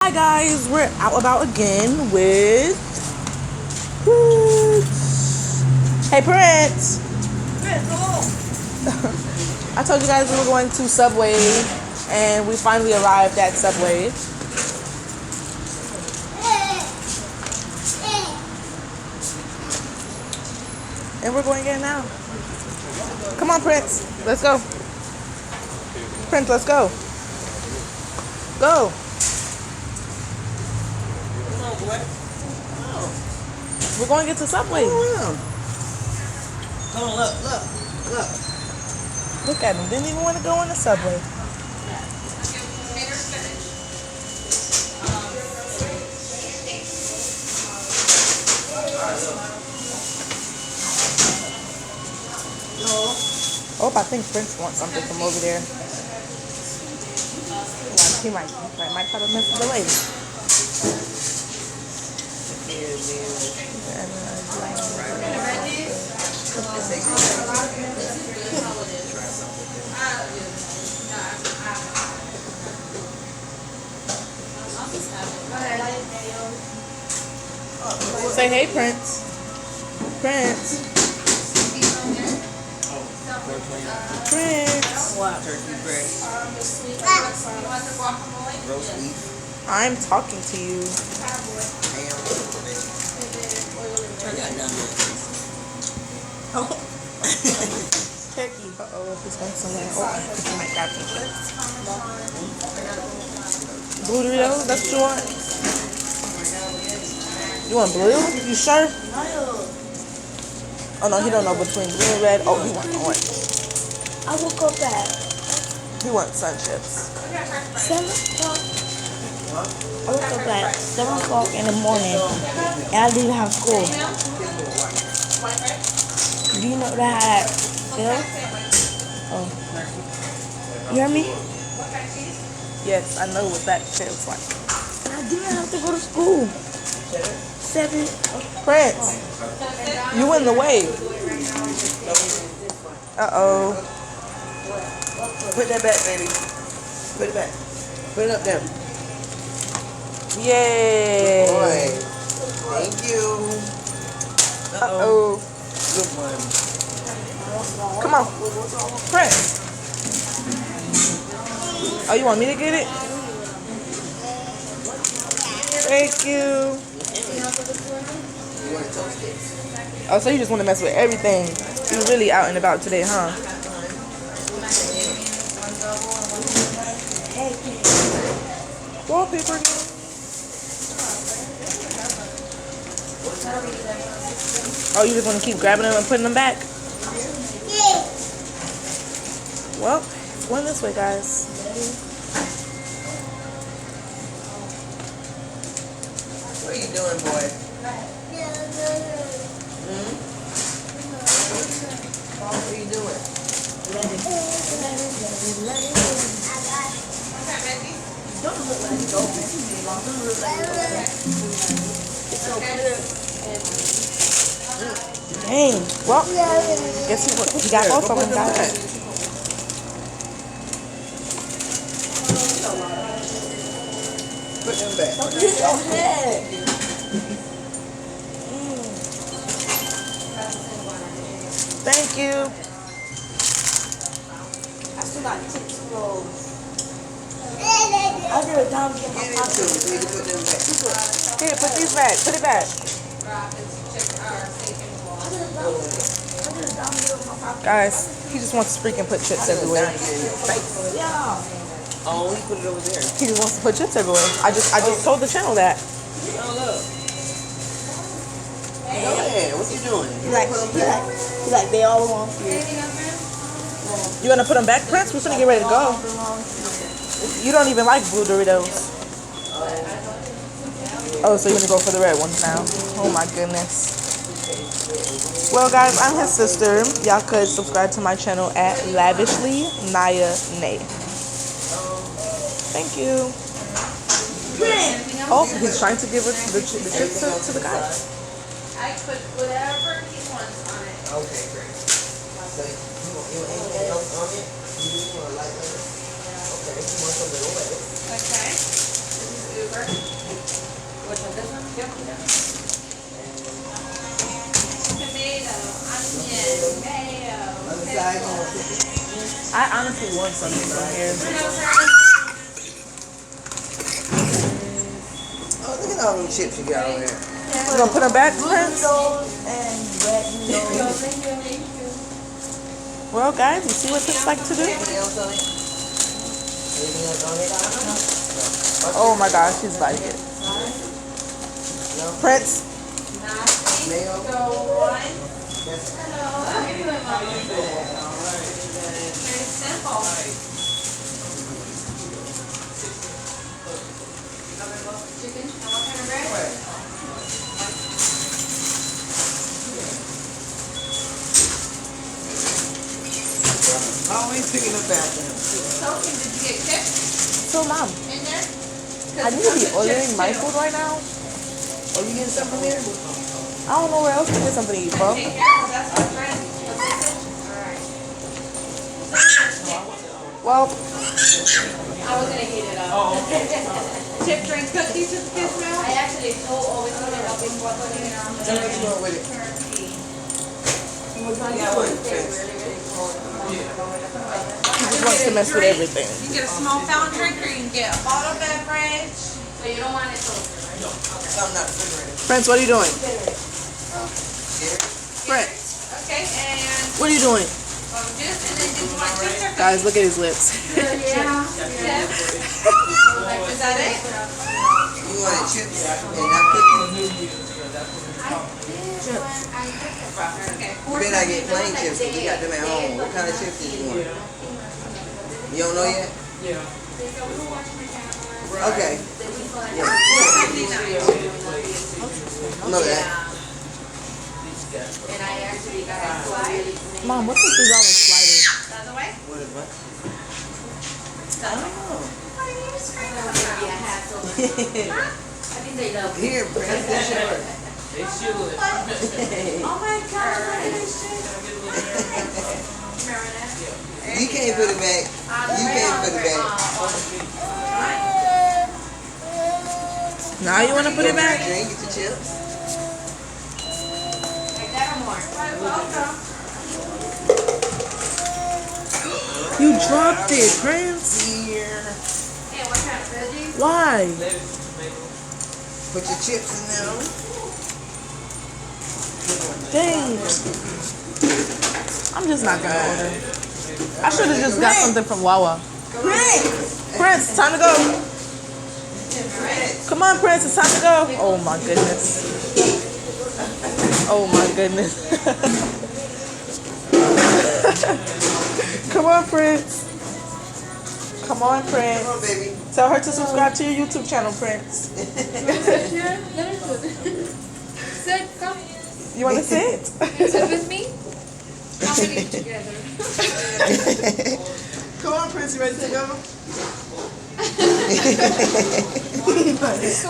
Hi guys, we're out about again with Prince. Hey Prince. I told you guys we were going to Subway and we finally arrived at Subway. And we're going in now. Come on Prince, let's go. Prince, let's go. Go. We're going to get to Subway. Come on, look. Look at him. Didn't even want to go on the Subway. Oh, I think Prince wants something from over there. He might try to mess with the lady. Say hey, Prince. Prince. Prince. What? Turkey breast. Roast beef. I'm talking to you. Ham. Turn that down there. Oh. Turkey. Uh-oh, if it's going somewhere. Oh, he might grab some chips. Blue Doritos? That's what you want? You want blue? You sure? Oh no, he don't know between blue and red. Oh, he wants orange. I woke up at He wants sun chips. 7 o'clock. I woke up at 7 o'clock in the morning and I didn't have school. Do you know that I feel? Oh. You hear me? Yes, I know what that feels like. And I didn't have to go to school. 7. Prince, you in the way. Uh-oh. Put that back, baby. Put it back. Put it up there. Yay. Boy. Thank you. Uh-oh. Good one. Come on. Prince. Oh, you want me to get it? Thank you. You want to toast it? Oh, so you just want to mess with everything. You really out and about today, huh? Wallpaper again. Oh, you just want to keep grabbing them and putting them back? Well, it's going this way, guys. What are you doing, boy? What are you doing? Dang. Well, guess he got both of them, guys. Put them back. Hit your head. Thank you. I still got 6 rolls. I did a dumb get my Get pocket. into it so you can put them back. Here, put these back. Put it back. Guys, he just wants to freaking put chips everywhere. Yeah. Oh, he put it over there. He just wants to put chips everywhere. I just told the channel that. Oh, look. Go ahead. What you doing? He like they all belong to you. You gonna put them back, Prince? We're gonna get ready to go. You don't even like blue Doritos. Oh, so you're gonna go for the red ones now. Oh my goodness. Well guys, I'm his sister. Y'all could subscribe to my channel at Lavishly Naya Nay. Thank you. Oh, he's trying to give the chips to the guy. I put whatever he wants on it. Okay, great. So you want anything else on it? You want a light lettuce? Okay, you want some little lettuce? Okay. Which one? This one? Yep. Tomato, onion, mayo. Other side on. I honestly want something from here. Oh, look at all them chips you got over there. You gonna put them back, Prince? And red noodles. Well, guys, you see what this is like to do? Anything else on it? Anything else on it? Oh my gosh, she's like it. No? Prince, Mayo? So one. That's Very simple. Chicken, and what kind of bread? always picking up after him. Soaking, did you get chips so Mom, in there? I need to be ordering my food right now. Oh, you getting something from here? I don't know where else to get something to eat, bro. Take care, that's my friend. Alright. Well, I was gonna heat it up. Chip drink cookies with kids now? I actually always put it up before putting it on the Tell me what you want with it. turkey. Yeah, what? he just wants to mess with everything. You can get a small fountain drink or you can get a bottle beverage. So you don't want it toasted, right? No. I'm not refrigerated. Prince, what are you doing? Prince, Okay, and what are you doing? juice, and then do you want chips or Guys, look at his lips. yeah. Is that it? You wanted chips and not cookies? Okay. You better not get plain chips because we got them at home. What kind of chips do you want? You don't know yet? Okay. Yeah. Know that. And I actually got a slide. Mom, what's the $3 slider? That's away? What is what? I don't know. I think they love Here, Brad, that's yours. Oh my god, what is this? You can't put it back. You can't put it back. Now you want to put it back? Drink, get your chips. Like that or more? You dropped it, Prince. Here. Hey, what kind of veggies? Why? Put your chips in there. Dang. I'm just not gonna order. I should have just got something from Wawa. Prince, time to go. Come on, Prince, it's time to go. Oh my goodness. Oh my goodness. Come on, Prince. Come on, Prince. Come on, baby. Tell her to subscribe to your YouTube channel, Prince. Sit, come. You want to sit? Sit with me. How many together? Come on, Prince. You ready to go?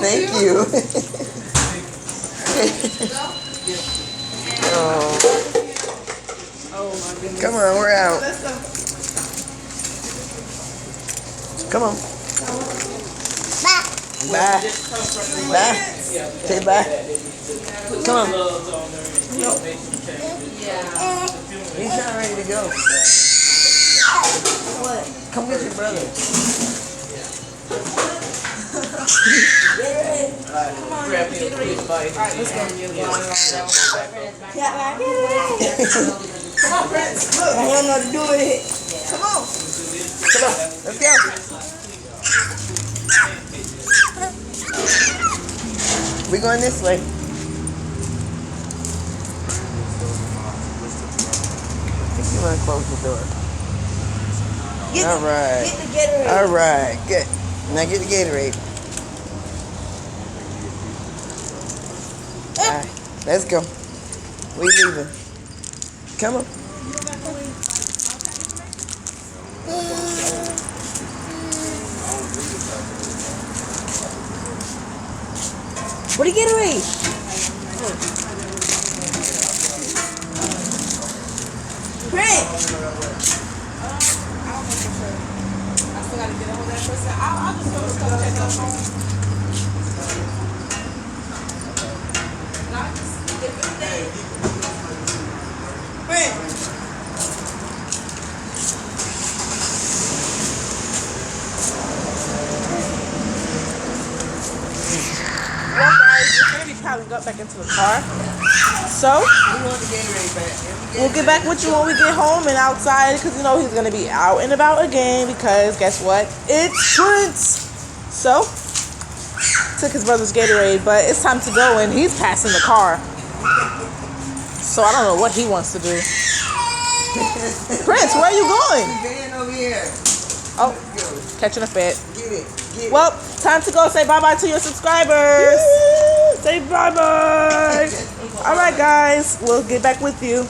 Thank you. Oh. Oh my goodness. Come on, we're out. Let's go. Come on. Bye. Bye. Say bye. Come on. Yeah. He's not ready to go. What? Come get your brother. Come on, get ready. Alright, let's go. Come on, Prince. I don't know what to do with it. Come on. Come on. Let's go. We going this way. You want to close the door. All right. Get the Gatorade. All right. Good. Now get the Gatorade. All right. Let's go. We leaving. Come on. What do you Gatorade? Prince. I still gotta get a hold of that person. I'll just go check up on got back into the car. So We want the Gatorade back. we'll get back with you when we get home and outside, because you know he's gonna be out and about again. Because guess what? It's Prince. So took his brother's Gatorade, but it's time to go, and he's passing the car. So I don't know what he wants to do. Prince, where are you going? Van over here. Oh, catching a fit. Get it. Get it. Well, time to go say bye-bye to your subscribers. Say bye-bye. All right, guys. We'll get back with you.